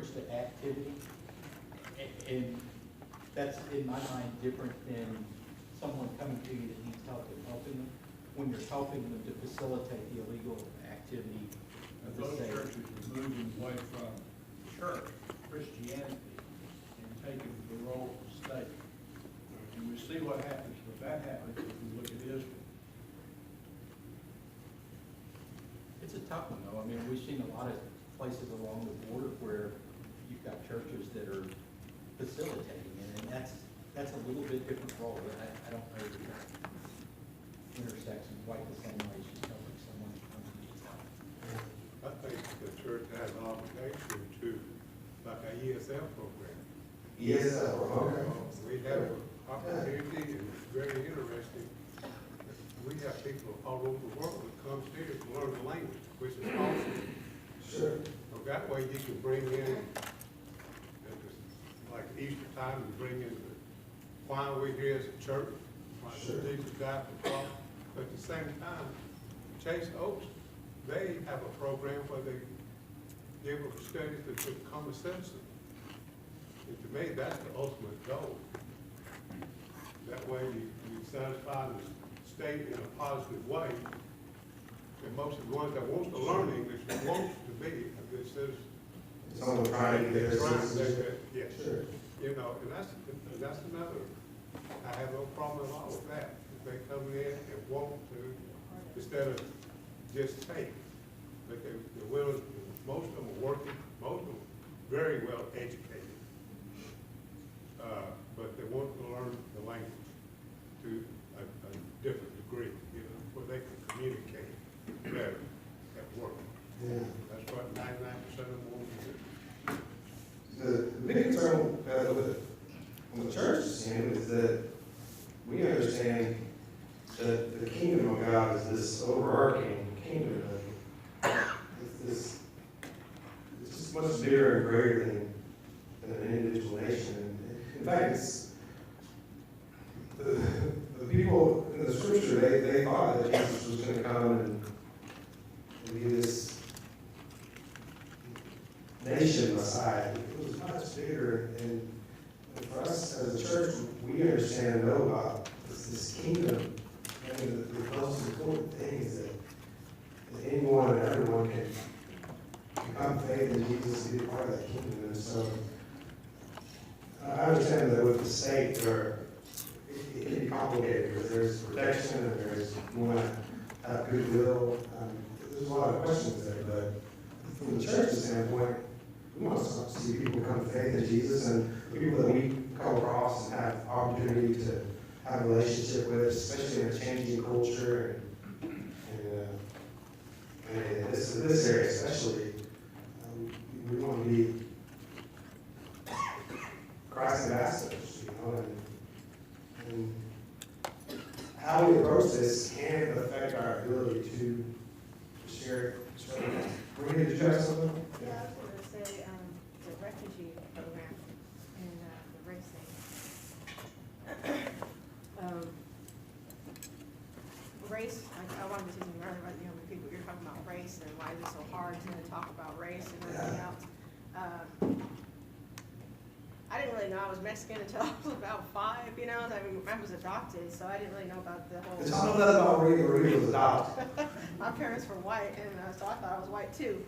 encourage the activity, and that's, in my mind, different than someone coming to you that needs help and helping them, when you're helping them to facilitate the illegal activity of the Those state. churches are moving away from church, Christianity, and taking the role of state. And we see what happens when that happens if we look at Israel. It's a tough one, though. I mean, we've seen a lot of places along the border where you've got churches that are facilitating it, and that's a little bit different role. I don't know that that intersects in quite the same way as just helping someone who needs help. I think the church has an obligation to, like our ESL program. ESL, okay. We have an opportunity, and it's very interesting. We have people all over the world that comes here to learn the language, which is awesome. Sure. So that way you can bring in, like Easter time, you bring in the choir we hear as a church, like Sure. Jesus died for the cross. But at the same time, Chase Oaks, they have a program where they give them studies to become a citizen. And to me, that's the ultimate goal. That way you satisfy the state in a positive way. And most of the ones that want to learn English want to be a good citizen. Someone trying to get their citizenship. Yes. Sure. You know, and that's another, I have no problem at all with that. If they come in and want to, instead of just take, but they're willing, most of them are working, most of them very well educated. But they want to learn the language to a different degree, you know, where they can communicate better at work. Yeah. That's what 99% of them want to do. The big concern from the church standpoint is that we understand that the kingdom of God is this overarching kingdom. It's just much bigger and greater than an individual nation. In fact, it's the people in the scripture, they thought that Jesus was going to come and be this nation Messiah. It was much bigger, and for us as a church, we understand and know about this kingdom. I mean, the most important thing is that anyone and everyone can come faith in Jesus and be part of that kingdom. And so I understand that with the state, it can be complicated because there's protection and there's you want to have goodwill. There's a lot of questions there, but from the church's standpoint, we want to see people come to faith in Jesus, and the people that we come across and have opportunity to have a relationship with, especially in a changing culture and this area especially, we want to be Christ ambassadors, you know, and how we approach this can affect our ability to share. Maria, did you have something? Yeah, I was going to say the refugee program and the race thing. Race, I wanted to teach you earlier about the people. You're talking about race and why is it so hard to talk about race and everything else. I didn't really know I was Mexican until I was about 5, you know. I mean, I was adopted, so I didn't really know about the whole. Tell me that about Maria. Maria was adopted. My parents were white, and so I thought I was white too.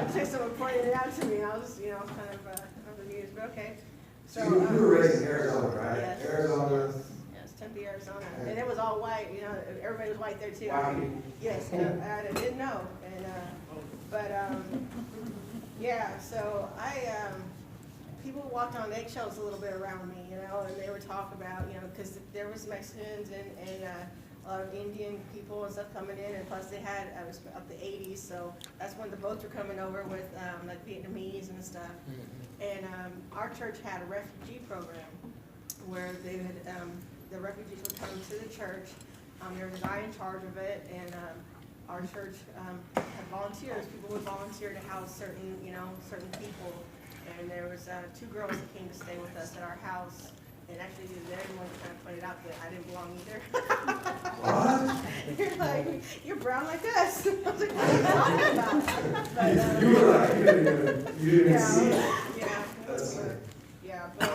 Until someone pointed it out to me, I was, you know, kind of amused, but okay. So you were raised in Arizona, right? Yes. Arizona. Yes, Tempe, Arizona, and it was all white. You know, everybody was white there too. White people. Yes, I didn't know, and yeah. So people walked on eggshells a little bit around me, you know, and they would talk about, you know, because there was Mexicans and a lot of Indian people and stuff coming in, and plus they had, it was up the 80s, so that's when the boats were coming over with like Vietnamese and stuff. And our church had a refugee program where they would, the refugees would come to the church. There was a guy in charge of it, and our church had volunteers. People would volunteer to house certain people. And there was 2 girls that came to stay with us at our house, And actually, they're the one that kind of pointed out that I didn't belong either. What? You're like, you're brown like us. I was like, what are you talking about? But, You were like, you didn't even see it. yeah, That's it. yeah, but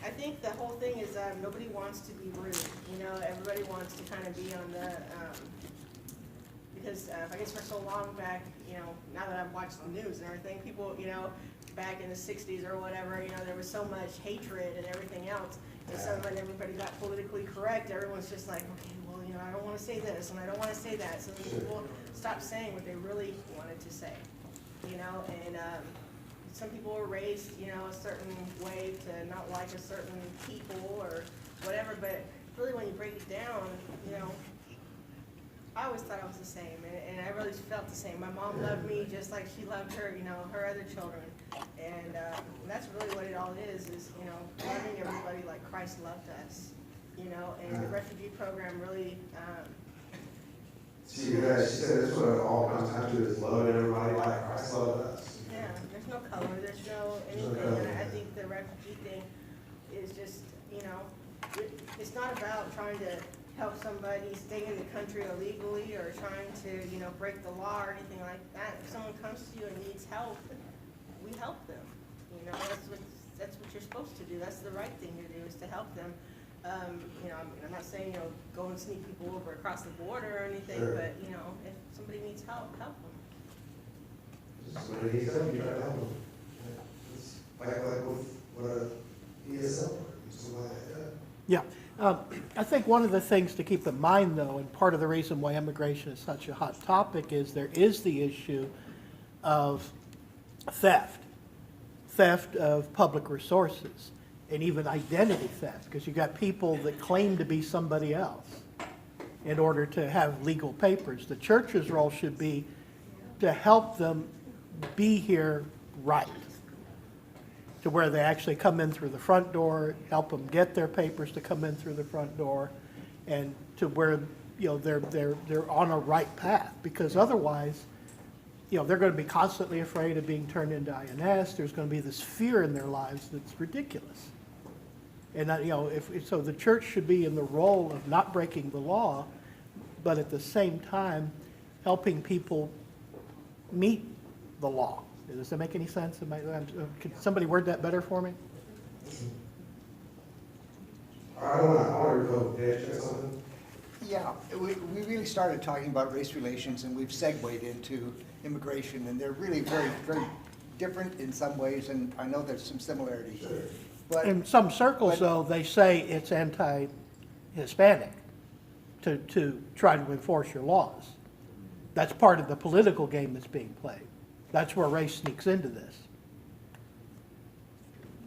I think the whole thing is nobody wants to be rude. You know, everybody wants to kind of be on the, because I guess for so long back, you know, now that I've watched the news and everything, people, you know, back in the 60s or whatever, you know, there was so much hatred and everything else. And so when everybody got politically correct, everyone's just like, okay, well, you know, I don't want to say this and I don't want to say that. So then people stopped saying what they really wanted to say, you know, and some people were raised, you know, a certain way to not like a certain people or whatever, but really when you break it down, you know, I always thought I was the same, and I really felt the same. My mom loved me just like she loved her, you know, her other children. And that's really what it all is, you know, loving everybody like Christ loved us, you know, and the refugee program really, She said that's what it all comes down to, is loving everybody like Christ loved us. yeah, there's no color, there's no anything, and I think the refugee thing is just, you know, it's not about trying to help somebody stay in the country illegally or trying to, you know, break the law or anything like that. If someone comes to you and needs help, we help them. You know, that's what you're supposed to do. That's the right thing to do, is to help them. You know, I'm not saying, you know, go and sneak people over across the border or anything, Sure. but, you know, if somebody needs help, help them. Somebody needs help, you try to help them. It's like with what a ESL or something like that. Yeah. I think one of the things to keep in mind, though, and part of the reason why immigration is such a hot topic, is there is the issue of theft of public resources, and even identity theft, because you got people that claim to be somebody else in order to have legal papers. The church's role should be to help them be here right, to where they actually come in through the front door, help them get their papers to come in through the front door, and to where, you know, they're on a right path. Because otherwise, you know, they're going to be constantly afraid of being turned into INS. There's going to be this fear in their lives that's ridiculous. And you know, so the church should be in the role of not breaking the law, but at the same time helping people meet the law. Does that make any sense? Could somebody word that better for me? I want to go, Dave, check something. Yeah, we really started talking about race relations, and we've segued into immigration, and they're really very, very different in some ways, and I know there's some similarities. Sure. But In some circles, though, they say it's anti-Hispanic to try to enforce your laws. That's part of the political game that's being played. That's where race sneaks into this.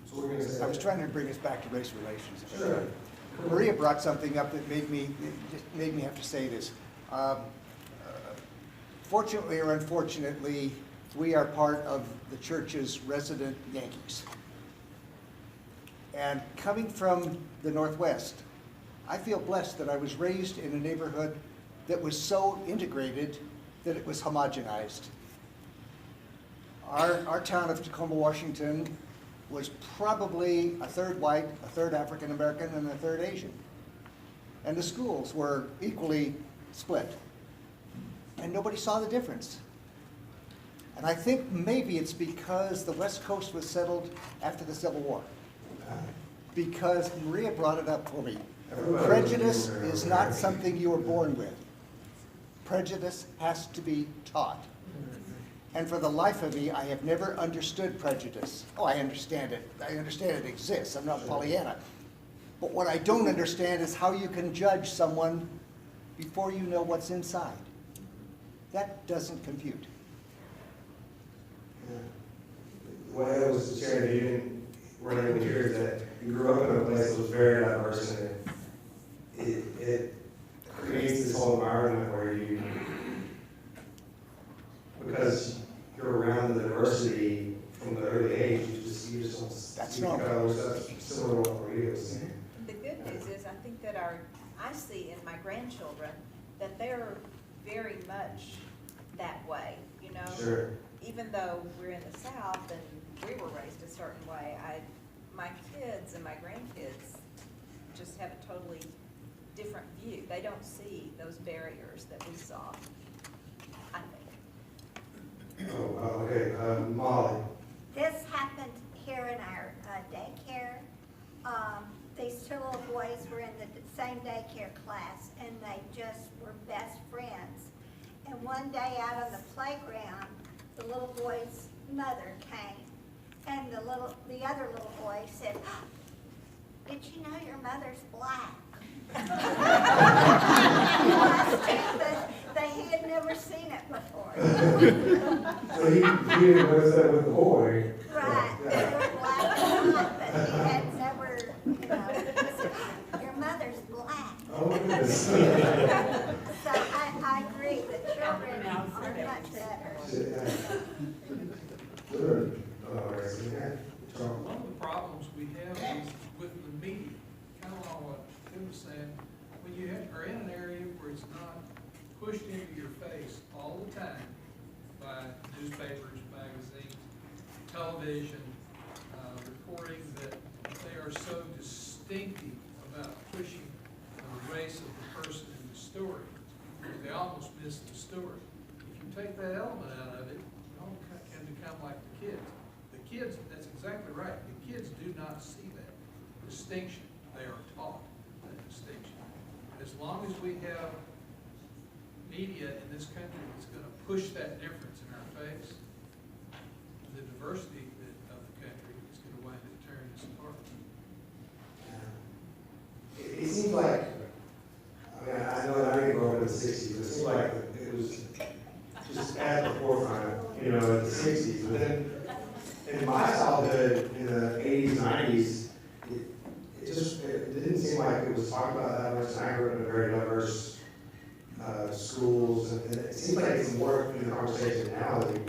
So we're going to say. I was trying to bring us back to race relations. Sure. Maria brought something up that made me have to say this. Fortunately or unfortunately, we are part of the church's resident Yankees. And coming from the Northwest, I feel blessed that I was raised in a neighborhood that was so integrated that it was homogenized. Our town of Tacoma, Washington was probably a third white, a third African American, and a third Asian. And the schools were equally split. And nobody saw the difference. And I think maybe it's because the West Coast was settled after the Civil War. Because Maria brought it up for me. Prejudice is not something you were born with. Prejudice has to be taught. And for the life of me, I have never understood prejudice. Oh, I understand it. I understand it exists. I'm not Pollyanna. But what I don't understand is how you can judge someone before you know what's inside. That doesn't compute. Yeah. What I was sharing, you didn't run into here, is that you grew up in a place that was very diverse, and it creates this whole environment where you, because you're around the diversity from the early age, you just don't That's see normal. colors. That's similar to what Maria was saying. The good news is, I think that I see in my grandchildren that they're very much that way, you know? Sure. Even though we're in the South and we were raised a certain way, my kids and my grandkids just have a totally different view. They don't see those barriers that we saw, I think. Oh, okay, Molly. This happened here in our daycare. These two little boys were in the same daycare class, and they just were best friends. And one day out on the playground, the little boy's mother came, and the other little boy said, "Did you know your mother's black?" He had never seen it before. So he didn't notice that with the boy. Right, they were black and white, but he had never, he said, "Your mother's black." Oh, goodness. So I agree that children are much better. Good. All right, so yeah, Charles. One of the problems we have is with the media, kind of on what Tim was saying, when you are in an area where it's not pushed into your face all the time by newspapers, magazines, television, reporting that they are so distinctive about pushing the race of the person in the story, they almost miss the story. If you take that element out of it, you all can become like the kids. The kids, that's exactly right, the kids do not see that distinction. They are taught that distinction. As long as we have media in this country that's going to push that difference in our face, the diversity of the country is going to wind up tearing us apart. It seems like, I mean, I know that I didn't grow up in the '60s, but it seemed like it was just at the forefront, in the '60s. But then in my childhood, in the '80s, '90s, it didn't seem like it was talked about that much. And I grew up in a very diverse schools, and it seems like it's more in the conversation now that